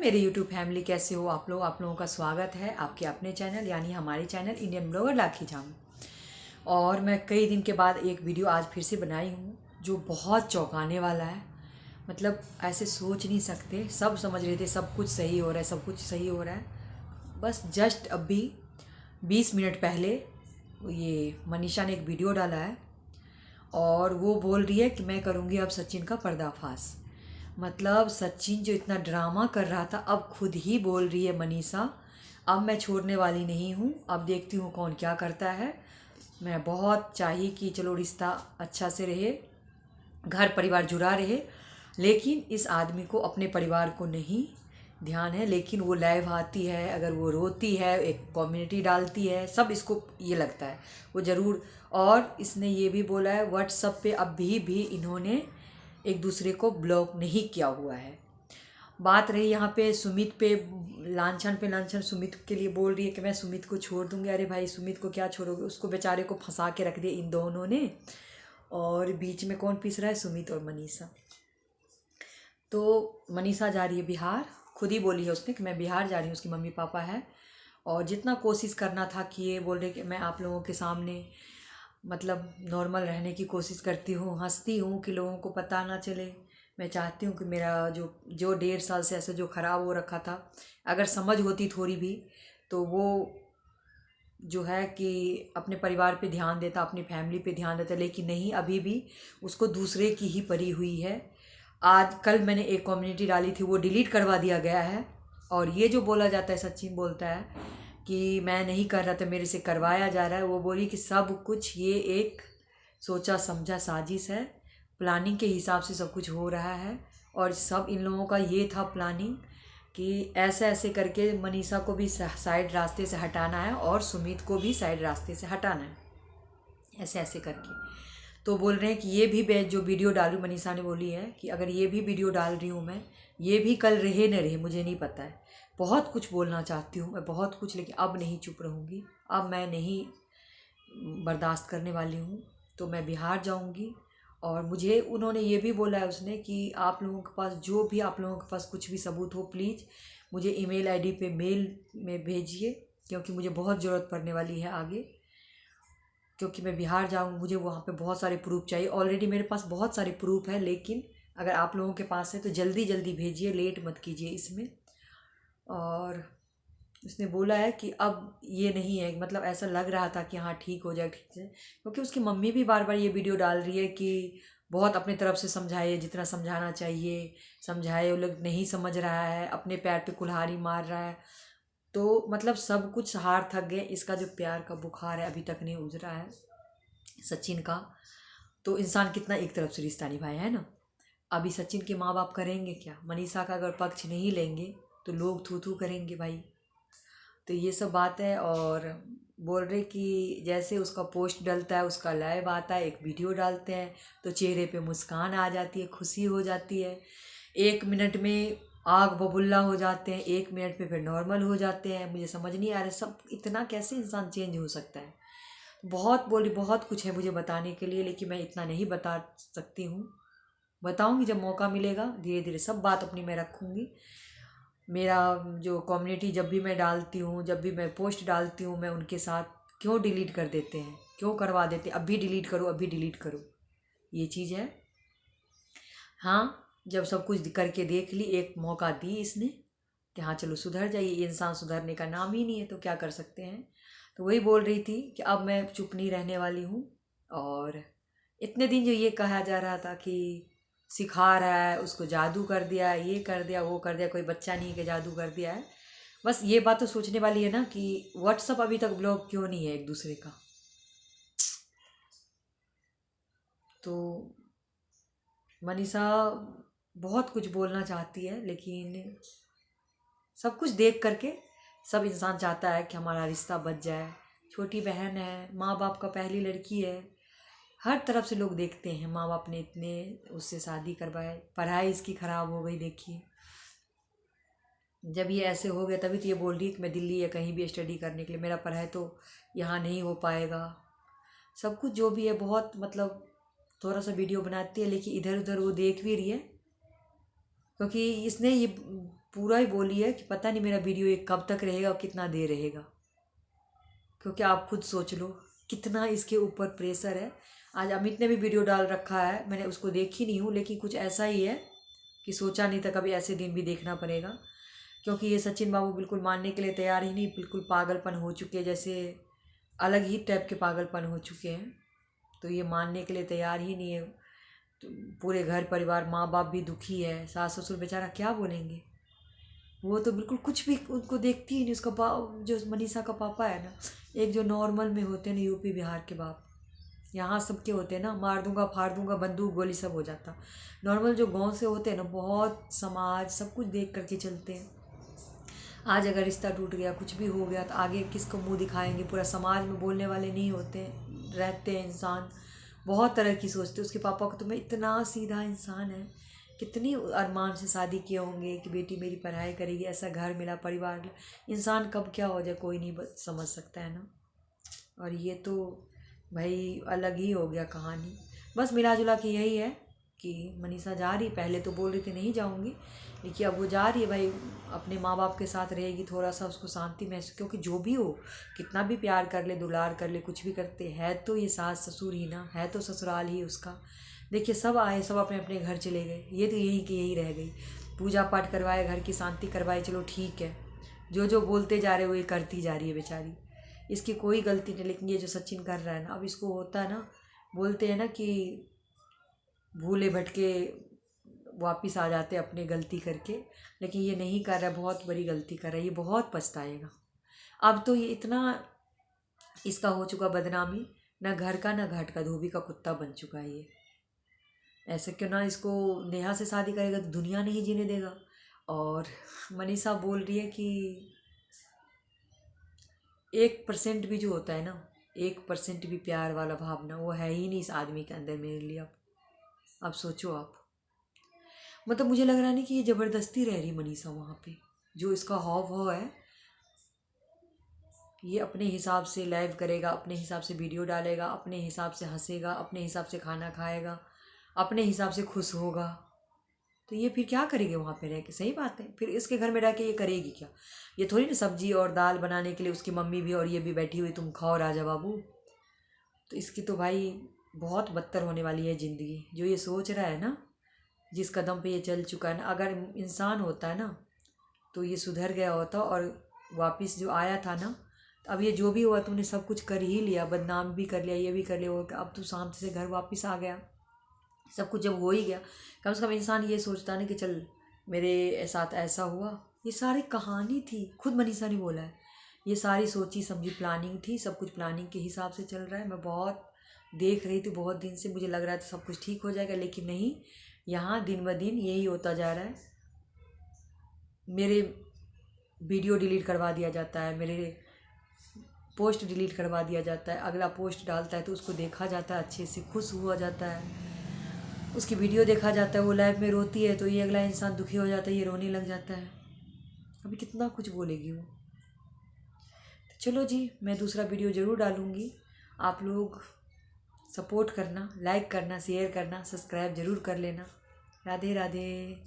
मेरे YouTube family, कैसे हो आप लोग। आप लोगों का स्वागत है आपके अपने चैनल यानी हमारे चैनल इंडियन ब्लॉगर लाखी जाम। और मैं कई दिन के बाद एक वीडियो आज फिर से बनाई हूँ जो बहुत चौंकाने वाला है। मतलब ऐसे सोच नहीं सकते। सब समझ रहे थे सब कुछ सही हो रहा है, सब कुछ सही हो रहा है। बस जस्ट अभी 20 मिनट पहले ये मनीषा ने एक वीडियो डाला है और वो बोल रही है कि मैं करूँगी अब सचिन का पर्दाफाश। मतलब सचिन जो इतना ड्रामा कर रहा था, अब खुद ही बोल रही है मनीषा, अब मैं छोड़ने वाली नहीं हूँ, अब देखती हूँ कौन क्या करता है। मैं बहुत चाहिए कि चलो रिश्ता अच्छा से रहे, घर परिवार जुड़ा रहे, लेकिन इस आदमी को अपने परिवार को नहीं ध्यान है। लेकिन वो लाइव आती है, अगर वो रोती है, एक कम्युनिटी डालती है, सब इसको ये लगता है वो ज़रूर। और इसने ये भी बोला है व्हाट्सएप पे अभी भी इन्होंने एक दूसरे को ब्लॉक नहीं किया हुआ है। बात रही यहाँ पे सुमित पे लांछन सुमित के लिए बोल रही है कि मैं सुमित को छोड़ दूंगी। अरे भाई सुमित को क्या छोड़ोगे, उसको बेचारे को फंसा के रख दिया इन दोनों ने। और बीच में कौन पिस रहा है, सुमित और मनीषा। तो मनीषा जा रही है बिहार, खुद ही बोली है उसने कि मैं बिहार जा रही हूँ, उसकी मम्मी पापा है। और जितना कोशिश करना था कि ये बोल रहे कि मैं आप लोगों के सामने मतलब नॉर्मल रहने की कोशिश करती हूँ, हंसती हूँ कि लोगों को पता ना चले। मैं चाहती हूँ कि मेरा जो जो 1.5 साल से ऐसे जो ख़राब हो रखा था, अगर समझ होती थोड़ी भी तो वो जो है कि अपने परिवार पे ध्यान देता, अपनी फैमिली पे ध्यान देता। लेकिन नहीं, अभी भी उसको दूसरे की ही पड़ी हुई है। आज कल मैंने एक कम्युनिटी डाली थी, वो डिलीट करवा दिया गया है। और ये जो बोला जाता है, सचिन बोलता है कि मैं नहीं कर रहा था, मेरे से करवाया जा रहा है। वो बोली कि सब कुछ ये एक सोचा समझा साजिश है, प्लानिंग के हिसाब से सब कुछ हो रहा है। और सब इन लोगों का ये था प्लानिंग कि ऐसे ऐसे करके मनीषा को भी साइड रास्ते से हटाना है और सुमित को भी साइड रास्ते से हटाना है, ऐसे ऐसे करके। तो बोल रहे हैं कि ये भी जो वीडियो डालूँ, मनीषा ने बोली है कि अगर ये भी वीडियो डाल रही हूँ मैं, ये भी कल रहे न रहे मुझे नहीं पता है। बहुत कुछ बोलना चाहती हूँ मैं, बहुत कुछ, लेकिन अब नहीं चुप रहूँगी, अब मैं नहीं बर्दाश्त करने वाली हूँ। तो मैं बिहार जाऊँगी। और मुझे उन्होंने ये भी बोला है उसने कि आप लोगों के पास जो भी आप लोगों के पास कुछ भी सबूत हो, प्लीज़ मुझे ईमेल आईडी पे मेल में भेजिए, क्योंकि मुझे बहुत ज़रूरत पड़ने वाली है आगे। क्योंकि मैं बिहार जाऊँ, मुझे वहाँ पे बहुत सारे प्रूफ चाहिए। ऑलरेडी मेरे पास बहुत सारे प्रूफ है, लेकिन अगर आप लोगों के पास है तो जल्दी जल्दी भेजिए, लेट मत कीजिए इसमें। और उसने बोला है कि अब ये नहीं है, मतलब ऐसा लग रहा था कि हाँ ठीक हो जाए, ठीक है। क्योंकि उसकी मम्मी भी बार बार ये वीडियो डाल रही है कि बहुत अपने तरफ से समझाए, जितना समझाना चाहिए समझाए, वो लोग नहीं समझ रहा है, अपने पैर पे कुल्हाड़ी मार रहा है। तो मतलब सब कुछ हार थक गए, इसका जो प्यार का बुखार है अभी तक नहीं उतरा है सचिन का। तो इंसान कितना एक तरफ से रिश्ता निभाए, है ना। अभी सचिन के माँ बाप करेंगे क्या, मनीषा का अगर पक्ष नहीं लेंगे तो लोग थू थू करेंगे भाई। तो ये सब बात है। और बोल रहे कि जैसे उसका पोस्ट डलता है, उसका लाइव आता है, एक वीडियो डालते हैं तो चेहरे पे मुस्कान आ जाती है, खुशी हो जाती है। 1 मिनट में आग बबूला हो जाते हैं, 1 मिनट में फिर नॉर्मल हो जाते हैं। मुझे समझ नहीं आ रहा सब इतना कैसे इंसान चेंज हो सकता है। बहुत बोली, बहुत कुछ है मुझे बताने के लिए, लेकिन मैं इतना नहीं बता सकती हूँ। बताऊँगी जब मौका मिलेगा, धीरे धीरे सब बात अपनी मैं रखूँगी। मेरा जो कम्युनिटी जब भी मैं डालती हूँ, जब भी मैं पोस्ट डालती हूँ, मैं उनके साथ क्यों डिलीट कर देते हैं, क्यों करवा देते हैं, अभी डिलीट करो, अभी डिलीट करो, ये चीज़ है। हाँ, जब सब कुछ करके देख ली, एक मौका दी इसने कि हाँ चलो सुधर जाइए, ये इंसान सुधरने का नाम ही नहीं है, तो क्या कर सकते हैं। तो वही बोल रही थी कि अब मैं चुप नहीं रहने वाली हूँ। और इतने दिन जो ये कहा जा रहा था कि सिखा रहा है, उसको जादू कर दिया, ये कर दिया, वो कर दिया, कोई बच्चा नहीं कि जादू कर दिया है। बस ये बात तो सोचने वाली है ना कि व्हाट्सअप अभी तक ब्लॉक क्यों नहीं है एक दूसरे का। तो मनीषा बहुत कुछ बोलना चाहती है, लेकिन सब कुछ देख करके सब इंसान चाहता है कि हमारा रिश्ता बच जाए। छोटी बहन है, माँ बाप का पहली लड़की है, हर तरफ से लोग देखते हैं माँ बाप ने इतने उससे शादी करवाए, पढ़ाई इसकी ख़राब हो गई। देखिए जब ये ऐसे हो गया तभी तो ये बोल रही है कि मैं दिल्ली या कहीं भी स्टडी करने के लिए, मेरा पढ़ाई तो यहाँ नहीं हो पाएगा। सब कुछ जो भी है बहुत मतलब थोड़ा सा वीडियो बनाती है, लेकिन इधर उधर वो देख भी रही है, क्योंकि इसने ये पूरा ही बोली है कि पता नहीं मेरा वीडियो ये कब तक रहेगा और कितना देर रहेगा, क्योंकि आप खुद सोच लो कितना इसके ऊपर प्रेशर है। आज अमित ने भी वीडियो डाल रखा है, मैंने उसको देखी नहीं हूँ, लेकिन कुछ ऐसा ही है कि सोचा नहीं था कभी ऐसे दिन भी देखना पड़ेगा, क्योंकि ये सचिन बाबू बिल्कुल मानने के लिए तैयार ही नहीं, बिल्कुल पागलपन हो चुके हैं, जैसे अलग ही टाइप के पागलपन हो चुके हैं। तो ये मानने के लिए तैयार ही नहीं है। तो पूरे घर परिवार माँ बाप भी दुखी है, सास ससुर बेचारा क्या बोलेंगे। वो तो बिल्कुल कुछ भी उनको देखती ही नहीं। उसका बाप जो मनीषा का पापा है ना, एक जो नॉर्मल में होते हैं ना यूपी बिहार के बाप, यहाँ सबके होते हैं ना, मार दूंगा फाड़ दूंगा बंदूक गोली सब हो जाता। नॉर्मल जो गांव से होते हैं ना, बहुत समाज सब कुछ देख करके चलते हैं। आज अगर रिश्ता टूट गया, कुछ भी हो गया, तो आगे किसको मुंह दिखाएंगे। पूरा समाज में बोलने वाले नहीं होते रहते हैं इंसान, बहुत तरह की सोचते। उसके पापा को तो मैं इतना सीधा इंसान है, कितनी अरमान से शादी किए होंगे कि बेटी मेरी पढ़ाई करेगी, ऐसा घर मिला परिवार। इंसान कब क्या हो जाए कोई नहीं समझ सकता है ना। और ये तो भाई अलग ही हो गया कहानी। बस मिला जुला के यही है कि मनीषा जा रही, पहले तो बोल रही थी नहीं जाऊंगी, लेकिन अब वो जा रही है भाई, अपने माँ बाप के साथ रहेगी, थोड़ा सा उसको शांति महसूस। क्योंकि जो भी हो, कितना भी प्यार कर ले, दुलार कर ले, कुछ भी करते है तो ये सास ससुर ही ना, है तो ससुराल ही उसका। देखिए सब आए, सब अपने अपने घर चले गए, ये तो यही कि यही रह गई। पूजा पाठ करवाए, घर की शांति करवाए, चलो ठीक है। जो जो बोलते जा रहे वो ये करती जा रही है बेचारी, इसकी कोई गलती नहीं। लेकिन ये जो सचिन कर रहा है ना, अब इसको होता है ना, बोलते हैं ना कि भूले भटके वापिस आ जाते अपने गलती करके, लेकिन ये नहीं कर रहा है, बहुत बड़ी गलती कर रहा है, ये बहुत पछताएगा। अब तो ये इतना इसका हो चुका बदनामी, ना घर का ना घाट का, धोबी का कुत्ता बन चुका है ये। ऐसे क्यों ना इसको नेहा से शादी करेगा तो दुनिया नहीं जीने देगा। और मनीषा बोल रही है कि 1% भी जो होता है ना, 1% भी प्यार वाला भावना वो है ही नहीं इस आदमी के अंदर मेरे लिए। अब सोचो आप, मतलब मुझे लग रहा नहीं कि ये ज़बरदस्ती रह रही मनीषा वहाँ पे। जो इसका हाव भाव है, ये अपने हिसाब से लाइव करेगा, अपने हिसाब से वीडियो डालेगा, अपने हिसाब से हंसेगा, अपने हिसाब से खाना खाएगा, अपने हिसाब से खुश होगा। तो ये फिर क्या करेगी वहाँ पे रह के? सही बात है, फिर इसके घर में रह के ये करेगी क्या? ये थोड़ी ना सब्जी और दाल बनाने के लिए उसकी मम्मी भी और ये भी बैठी हुई, तुम खाओ राजा बाबू। तो इसकी तो भाई बहुत बदतर होने वाली है ज़िंदगी। जो ये सोच रहा है ना, जिस कदम पे ये चल चुका है ना, अगर इंसान होता है ना तो ये सुधर गया होता और वापस जो आया था ना। अब ये जो भी हुआ, तुमने सब कुछ कर ही लिया, बदनाम भी कर लिया, ये भी कर लिया, और अब तू शांति से घर वापस आ गया। सब कुछ जब हो ही गया, कम से कम इंसान ये सोचता ना कि चल मेरे साथ ऐसा हुआ। ये सारी कहानी थी, खुद मनीषा ने बोला है, ये सारी सोची समझी प्लानिंग थी, सब कुछ प्लानिंग के हिसाब से चल रहा है। मैं बहुत देख रही थी, बहुत दिन से मुझे लग रहा था सब कुछ ठीक हो जाएगा, लेकिन नहीं, यहाँ दिन ब दिन यही होता जा रहा है। मेरे वीडियो डिलीट करवा दिया जाता है, मेरे पोस्ट डिलीट करवा दिया जाता है, अगला पोस्ट डालता है तो उसको देखा जाता है, अच्छे से खुश हुआ जाता है, उसकी वीडियो देखा जाता है, वो लाइव में रोती है तो ये अगला इंसान दुखी हो जाता है, ये रोने लग जाता है। अभी कितना कुछ बोलेगी वो। तो चलो जी, मैं दूसरा वीडियो ज़रूर डालूँगी। आप लोग सपोर्ट करना, लाइक करना, शेयर करना, सब्सक्राइब ज़रूर कर लेना। राधे राधे।